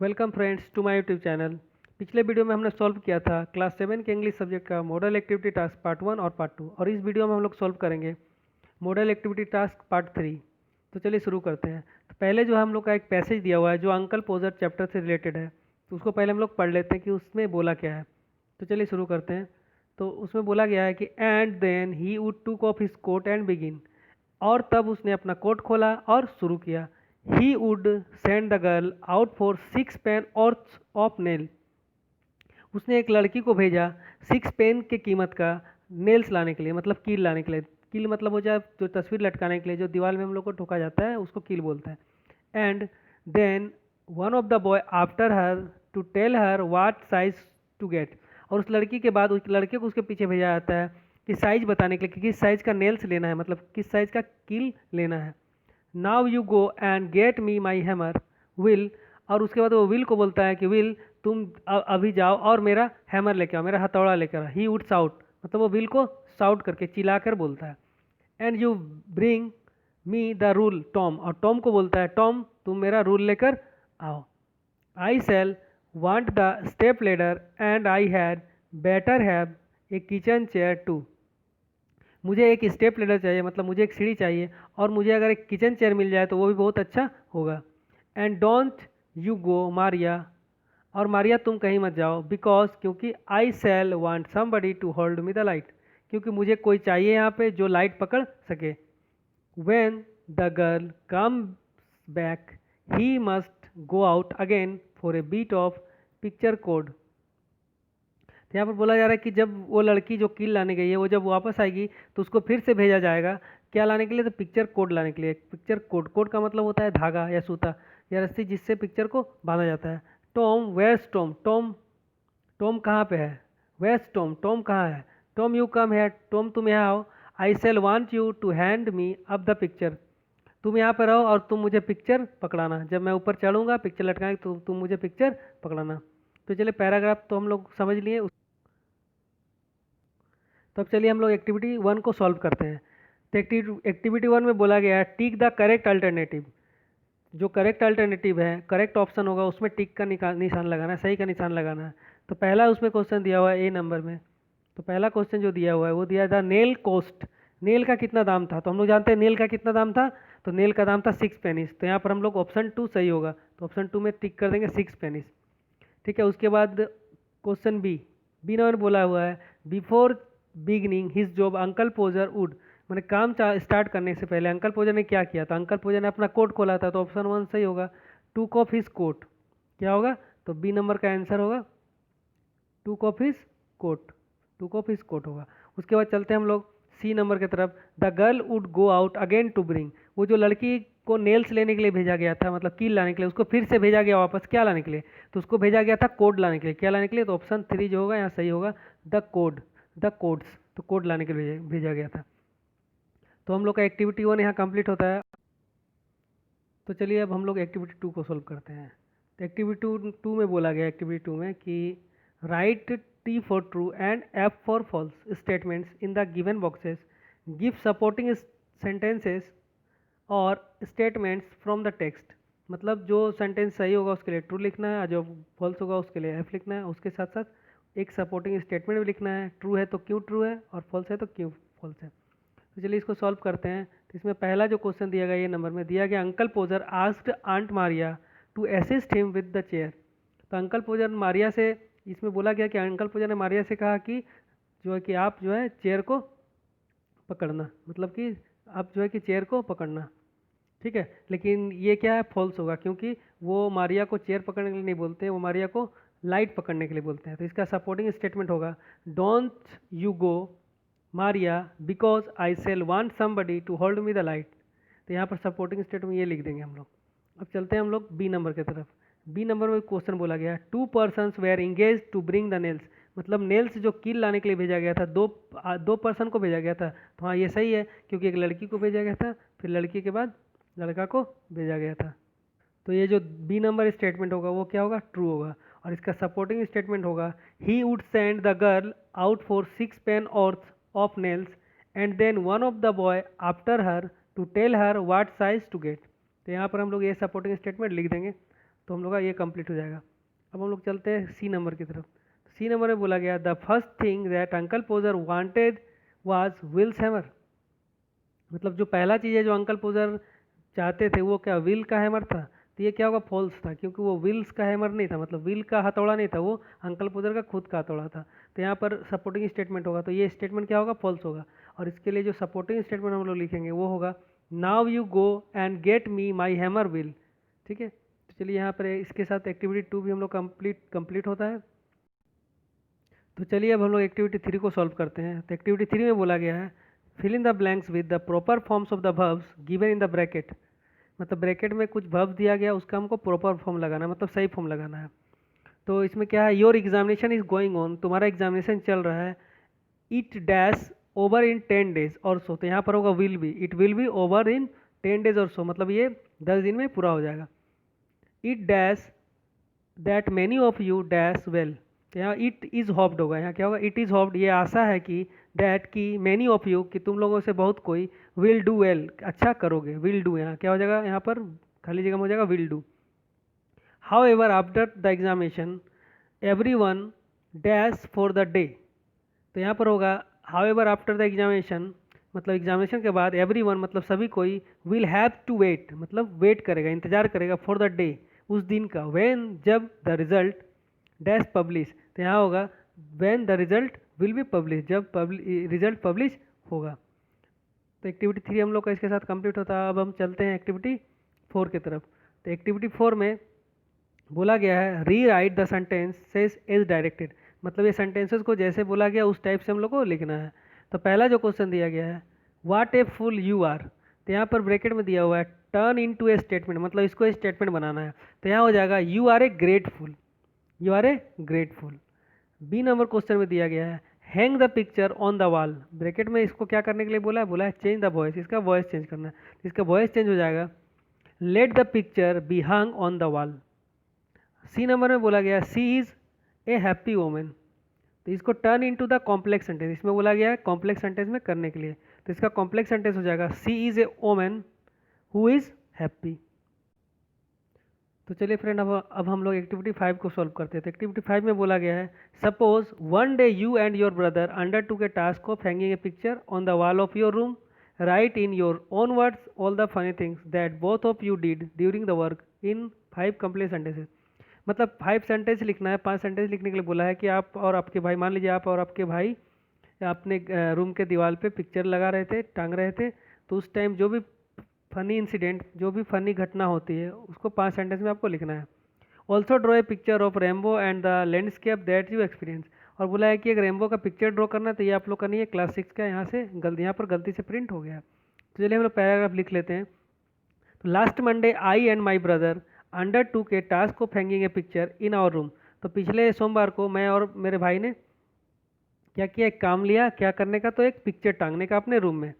Welcome friends to my YouTube channel. पिछले video में हमने सॉल्व किया था क्लास 7 के इंग्लिश सब्जेक्ट का मॉडल एक्टिविटी टास्क पार्ट 1 और पार्ट 2 और इस वीडियो में हम लोग सॉल्व करेंगे मॉडल एक्टिविटी टास्क पार्ट 3। तो चलिए शुरू करते हैं। तो पहले जो हम लोग का एक पैसेज दिया हुआ है जो अंकल पोजर चैप्टर से रिलेटेड है, तो उसको पहले हम लोग पढ़ लेते हैं कि उसमें बोला क्या है। तो चलिए शुरू करते हैं। तो उसमें बोला गया है कि and then he would took off his coat and begin, और तब उसने अपना कोट खोला और शुरू किया। He would send the girl out for 6 pen of nail, उसने एक लड़की को भेजा 6 पेन के कीमत का नेल्स लाने के लिए, मतलब कील लाने के लिए। कील मतलब हो जाए जो तस्वीर लटकाने के लिए जो दीवार में हम लोग को ठोका जाता है उसको कील बोलता है। And then one of the boy after her to tell her what size to get, और उस लड़की के बाद उस लड़के को उसके पीछे भेजा जाता है कि साइज बताने के लिए कि किस साइज का नेल्स लेना है, मतलब किस साइज का कील लेना है। Now you go and get me my hammer will, और उसके बाद वो विल को बोलता है कि विल तुम अभी जाओ और मेरा हैमर लेके आओ, मेरा हथौड़ा लेकर आओ। ही वुड साउट, मतलब वो विल को साउट करके चिल्लाकर बोलता है। And you bring me the rule Tom, और टॉम को बोलता है टॉम तुम मेरा रूल लेकर आओ। I shall want the step ladder and I had better have a kitchen chair too, मुझे एक स्टेप लेडर चाहिए, मतलब मुझे एक सीढ़ी चाहिए, और मुझे अगर एक किचन चेयर मिल जाए तो वो भी बहुत अच्छा होगा। And don't you go Maria, और मारिया तुम कहीं मत जाओ, बिकॉज क्योंकि I shall want somebody to hold me the light, क्योंकि मुझे कोई चाहिए यहाँ पे जो लाइट पकड़ सके। When the girl come back he must go out again for a bit of picture cord, तो यहाँ पर बोला जा रहा है कि जब वो लड़की जो कील लाने गई है वो जब वापस आएगी तो उसको फिर से भेजा जाएगा क्या लाने के लिए, तो पिक्चर कोड लाने के लिए। पिक्चर कोड, कोड का मतलब होता है धागा या सूता या रस्सी जिससे पिक्चर को बांधा जाता है। Tom where's Tom, Tom Tom कहाँ पे है, वेयर्स टॉम, टॉम कहाँ है। टॉम यू कम है, टॉम तुम यहाँ आओ। I shall want you to hand me up the picture, तुम यहाँ पर रहो और तुम मुझे पिक्चर पकड़ाना, जब मैं ऊपर चढ़ूंगा पिक्चर लटकाने तो तुम मुझे पिक्चर पकड़ाना। तो चलिए पैराग्राफ तो हम लोग समझ लिए। तो अब चलिए हम लोग एक्टिविटी 1 को सॉल्व करते हैं। तो एक्टिविटी 1 में बोला गया है टिक द करेक्ट अल्टरनेटिव, जो करेक्ट अल्टरनेटिव है, करेक्ट ऑप्शन होगा उसमें टिक का निशान लगाना है, सही का निशान लगाना है। तो पहला उसमें क्वेश्चन दिया हुआ है ए नंबर में। तो पहला क्वेश्चन जो दिया हुआ है वो दिया था नेल कॉस्ट, नेल का कितना दाम था। तो हम लोग जानते हैं नेल का कितना दाम था, तो नेल का दाम था 6 पेनिस। तो यहाँ पर हम लोग ऑप्शन 2 सही होगा, तो ऑप्शन 2 में टिक कर देंगे 6 पेनिस। ठीक है, उसके बाद क्वेश्चन बी, बी नंबर बोला हुआ है before beginning his job uncle पोजर would, मैंने काम स्टार्ट करने से पहले अंकल पोजर ने क्या किया था, अंकल पोजर ने अपना कोट खोला था। तो ऑप्शन 1 सही होगा, टूक ऑफ हिज कोट, क्या होगा, तो बी नंबर का आंसर होगा टूक ऑफ हिज कोट, टूक ऑफ हिज कोट होगा। उसके बाद चलते हैं हम लोग सी नंबर की तरफ। The girl would go out again to bring, वो जो लड़की को नेल्स लेने के लिए भेजा गया था, मतलब कील लाने के लिए, उसको फिर से भेजा गया वापस क्या लाने के लिए, तो उसको भेजा गया था कोड लाने के लिए। क्या लाने के लिए, तो ऑप्शन 3 जो होगा यहाँ सही होगा, द कोड, द कोड्स, तो कोड लाने के लिए भेजा गया था। तो हम लोग का एक्टिविटी 1 यहाँ कंप्लीट होता है। तो चलिए अब हम लोग एक्टिविटी 2 को सॉल्व करते हैं। तो एक्टिविटी 2 में बोला गया, एक्टिविटी 2 में कि write T for true and F for false statements in the given boxes, give supporting sentences और स्टेटमेंट्स फ्रॉम द टेक्स्ट, मतलब जो सेंटेंस सही होगा उसके लिए ट्रू लिखना है और जो फॉल्स होगा उसके लिए एफ लिखना है। उसके साथ साथ एक सपोर्टिंग स्टेटमेंट भी लिखना है, ट्रू है तो क्यों ट्रू है और फॉल्स है तो क्यों फॉल्स है। तो चलिए इसको सॉल्व करते हैं। तो इसमें पहला जो क्वेश्चन दिया गया ये नंबर में दिया गया, uncle Podger asked aunt Maria to assist him with the chair. तो अंकल पोजर मारिया से, इसमें बोला गया कि अंकल पोजर ने मारिया से कहा कि जो है कि आप जो है चेयर को पकड़ना, मतलब कि आप जो है कि चेयर को पकड़ना। ठीक है, लेकिन ये क्या है, फॉल्स होगा, क्योंकि वो मारिया को चेयर पकड़ने के लिए नहीं बोलते हैं, वो मारिया को लाइट पकड़ने के लिए बोलते हैं। तो इसका सपोर्टिंग स्टेटमेंट होगा don't you go Maria because I shall want somebody to hold me the light. तो यहाँ पर सपोर्टिंग स्टेटमेंट ये लिख देंगे हम लोग। अब चलते हैं हम लोग बी नंबर की तरफ। बी नंबर में क्वेश्चन बोला गया है 2 persons were engage to bring the nails, मतलब नेल्स जो कील लाने के लिए भेजा गया था, दो पर्सन को भेजा गया था। तो हाँ ये सही है, क्योंकि एक लड़की को भेजा गया था, फिर लड़की के बाद लड़का को भेजा गया था। तो ये जो बी नंबर स्टेटमेंट होगा वो क्या होगा, ट्रू होगा। और इसका सपोर्टिंग स्टेटमेंट होगा he would send the girl out for 6 pen of nails and then one of the boy after her to tell her what size to get. तो यहाँ पर हम लोग ये सपोर्टिंग स्टेटमेंट लिख देंगे। तो हम लोग का ये कंप्लीट हो जाएगा। अब हम लोग चलते हैं सी नंबर की तरफ। सी नंबर में बोला गया the first thing that uncle Podger wanted was Will's hammer. मतलब जो पहला चीज़ है जो अंकल पोजर चाहते थे वो क्या विल का हैमर था। तो ये क्या होगा फॉल्स था, क्योंकि वो विल्स का हैमर नहीं था, मतलब विल का हथौड़ा नहीं था, वो अंकल पोजर का खुद का हथौड़ा था। तो यहाँ पर सपोर्टिंग स्टेटमेंट होगा, तो ये स्टेटमेंट क्या होगा फॉल्स होगा। और इसके लिए जो सपोर्टिंग स्टेटमेंट हम लोग लिखेंगे वो होगा now you go and get me my hammer will. ठीक है, तो चलिए यहाँ पर इसके साथ एक्टिविटी 2 भी हम लोग कंप्लीट होता है। तो चलिए अब हम लोग एक्टिविटी 3 को सॉल्व करते हैं। तो एक्टिविटी 3 में बोला गया है fill in the blanks with the proper forms of the verbs given in the bracket. मतलब ब्रैकेट में कुछ वर्ब दिया गया, उसका हमको प्रॉपर फॉर्म लगाना है, मतलब सही फॉर्म लगाना है। तो इसमें क्या है, your examination is going on, तुम्हारा एग्जामिनेशन चल रहा है। It dash over in 10 days और सो, तो यहाँ पर होगा will be, it will be over in 10 days और सो, मतलब ये 10 दिन में पूरा हो जाएगा। It dash that many of you dash well, यहाँ इट इज़ होप्ड होगा, यहाँ क्या होगा इट इज़ होप्ड, ये आशा है कि दैट की मैनी ऑफ यू, कि तुम लोगों से बहुत कोई विल डू वेल, अच्छा करोगे। विल डू यहाँ क्या हो जाएगा, यहाँ पर खाली जगह में हो जाएगा will do. How ever after the examination every one dash for the day, तो यहाँ पर होगा how ever after the examination, मतलब एग्जामिनेशन के बाद एवरी वन मतलब सभी कोई विल हैव टू वेट, मतलब वेट करेगा, इंतजार करेगा फॉर द डे, उस दिन का, व्हेन जब द रिजल्ट डैश पब्लिश, तो यहाँ होगा when the result will be publish, जब रिजल्ट पब्लिश होगा। तो एक्टिविटी 3 हम लोग का इसके साथ कंप्लीट होता है। अब हम चलते हैं एक्टिविटी 4 की तरफ। तो एक्टिविटी 4 में बोला गया है rewrite the sentences as directed, मतलब ये सेंटेंसेस को जैसे बोला गया उस टाइप से हम लोग को लिखना है। तो पहला जो क्वेश्चन दिया गया है what a fool you are, तो यहाँ पर ब्रैकेट में दिया हुआ है turn in to a statement, मतलब इसको स्टेटमेंट बनाना है। तो यहाँ हो जाएगा you are a great fool, you are a great fool. B number question में दिया गया है hang the picture on the wall, bracket में इसको क्या करने के लिए बोला है चेंज द वॉइस, इसका वॉइस चेंज करना है। इसका वॉइस चेंज हो जाएगा let the picture be hung on the wall. C number में बोला गया she is a happy women, तो इसको turn into the complex sentence, इसमें बोला गया है कॉम्प्लेक्स सेंटेंस में करने के लिए। तो इसका कॉम्प्लेक्स सेंटेंस हो जाएगा she is a women who is happy. तो चलिए फ्रेंड अब हम लोग एक्टिविटी 5 को सॉल्व करते हैं। तो एक्टिविटी 5 में बोला गया है suppose one day you and your brother undertook task of hanging a picture on the wall of your room, write in your own words all the funny things that both of you did during the work in 5 complete sentences. मतलब 5 sentence लिखना है, 5 sentence लिखने के लिए बोला है कि आप और आपके भाई, मान लीजिए आप और आपके भाई अपने रूम के दीवार पे पिक्चर लगा रहे थे, टांग रहे थे, तो उस टाइम जो भी फनी इंसिडेंट, जो भी फनी घटना होती है उसको 5 सेंटेंस में आपको लिखना है। Also draw a picture of rainbow and the landscape that you experience, और बोला है कि एक रेनबो का पिक्चर ड्रॉ करना है, तो ये आप लोग का नहीं है क्लास 6 का, यहाँ पर गलती से प्रिंट हो गया। तो चलिए हम लोग पैराग्राफ लिख लेते हैं। तो last Monday I and my brother undertook task of hanging a picture in our room, तो पिछले सोमवार को मैं और मेरे भाई ने क्या किया, एक काम लिया, क्या करने का, तो एक पिक्चर टांगने का अपने रूम में।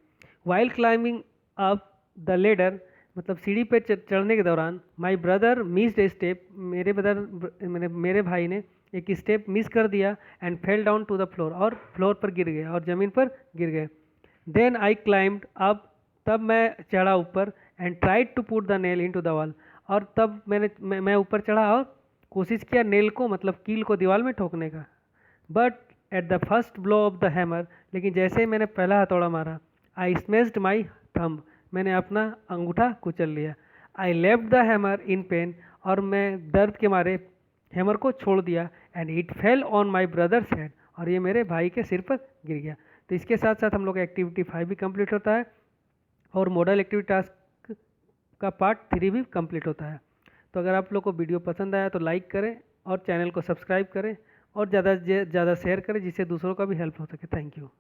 While climbing up the ladder, मतलब सीढ़ी पे चढ़ने के दौरान my brother missed a step, मेरे भाई ने एक स्टेप मिस कर दिया and fell down to the floor, और फ्लोर पर गिर गए और ज़मीन पर गिर गए। देन आई क्लाइंब्ड अप, तब मैं चढ़ा ऊपर, and tried to put the nail in to the wall, और तब मैं ऊपर चढ़ा और कोशिश किया नेल को, मतलब कील को दीवार में ठोकने का। But at the first blow of the hammer, लेकिन जैसे ही मैंने पहला हथौड़ा मारा, आई स्मेस्ड माई थंब, मैंने अपना अंगूठा कुचल लिया। I left the hammer in pen, और मैं दर्द के मारे हैमर को छोड़ दिया, and it fell on my brothers head, और ये मेरे भाई के सिर पर गिर गया। तो इसके साथ साथ हम लोग का एक्टिविटी 5 भी कंप्लीट होता है और मॉडल एक्टिविटी टास्क का पार्ट 3 भी कंप्लीट होता है। तो अगर आप लोग को वीडियो पसंद आया तो लाइक करें और चैनल को सब्सक्राइब करें और ज़्यादा से ज़्यादा शेयर करें, जिससे दूसरों का भी हेल्प हो सके। Thank you.